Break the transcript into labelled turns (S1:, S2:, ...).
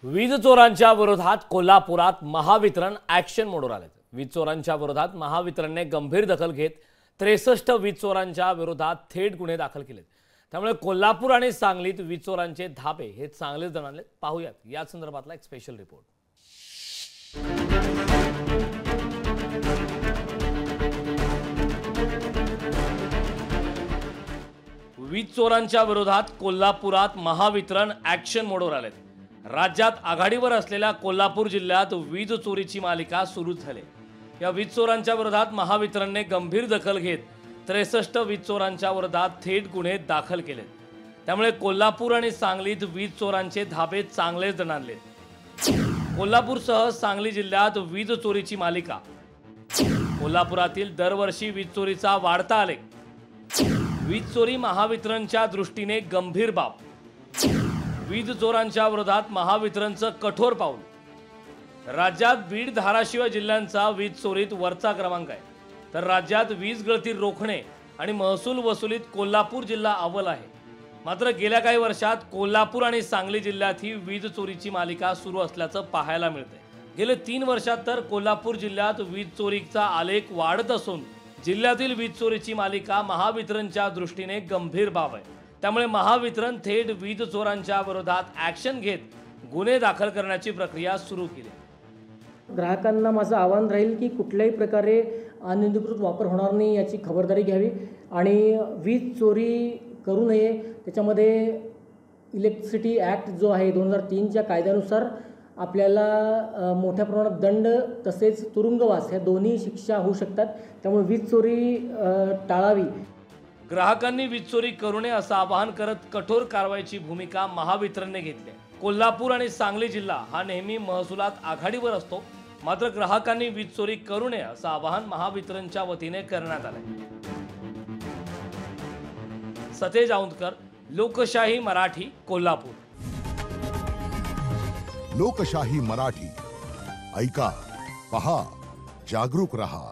S1: वीज चोरांच्या विरोधात कोल्हापुरात महावितरण ॲक्शन मोडवर आले। वीज चोरांच्या विरोधात महावितरणने गंभीर दखल घेत 63 वीज चोरांच्या विरोधात थेट गुन्हे दाखल केलेत। त्यामुळे कोल्हापूर आणि सांगलीत वीज चोरांचे धाबे हे चांगलेच जणांले। पाहूयात या संदर्भातला एक स्पेशल रिपोर्ट। वीज चोरांच्या विरोधात कोल्हापुरात महावितरण ॲक्शन मोडवर आले। राज्यात आघाडीवर असलेल्या कोल्हापूर जिल्ह्यात वीज चोरीची मालिका सुरू झाली। या वीज चोरांच्या विरोधात महावितरणने गंभीर दखल घेत 63 वीज चोरांच्या विरोधात थेट गुन्हे दाखल केले। त्यामुळे कोल्हापूर आणि सांगलीत वीज चोरांचे धाबे चांगलेच दणाणले। कोल्हापूरसह सांगली जिल्ह्यात वीज चोरीची मालिका। कोल्हापुरातील दरवर्षी वीज चोरीचा वाढता आलेख। वीज चोरी महावितरणच्या दृष्टीने गंभीर बाब। वीज चोरांच्या विरोधात महावितरणचं कठोर पाऊल। राज्यात बीड धाराशिव जिल्ह्यांचा वीज चोरीत वरचा क्रमांक आहे, तर राज्यात वीज गळती रोखणे आणि महसूल वसुलीत कोल्हापूर जिल्हा अव्वल आहे। मात्र गेल्या काही वर्षात कोल्हापूर आणि सांगली जिल्ह्यात ही वीज चोरीची मालिका सुरू असल्याचं पाहायला मिळते। गेले 3 वर्षात तर कोल्हापूर जिल्ह्यात वीज चोरीचा आलेख वाढत असून जिल्ह्यातील वीज चोरीची मालिका महावितरणच्या दृष्टीने गंभीर बाब आहे। त्यामुळे महावितरण थेट वीज चोरांच्या विरोधात ॲक्शन घेत गुन्हे दाखल करण्याची प्रक्रिया सुरू केली।
S2: ग्राहकांना माझं आव्हान राहील की कुठल्याही प्रकारे अनधिकृत वापर होणार नाही याची खबरदारी घ्यावी आणि वीज चोरी करू नये। त्याच्यामध्ये इलेक्ट्रिसिटी ॲक्ट जो आहे 2003च्या कायद्यानुसार आपल्याला मोठ्या प्रमाणात दंड तसेच तुरुंगवास ह्या दोन्ही शिक्षा होऊ शकतात। त्यामुळे वीज चोरी टाळावी।
S1: ग्राहकांनी वीज चोरी करू नये असं आवाहन करत कठोर कारवाईची भूमिका महावितरणने घेतली। कोल्हापूर आणि सांगली जिल्हा हा नेहमी महसुलात आघाडीवर असतो, मात्र ग्राहकांनी वीज चोरी करू नये असं आवाहन महावितरणच्या वतीने करण्यात आले। सतेज औंधकर, लोकशाही मराठी, कोल्हापूर।
S3: लोकशाही मराठी, ऐका, पहा, जागरूक रहा।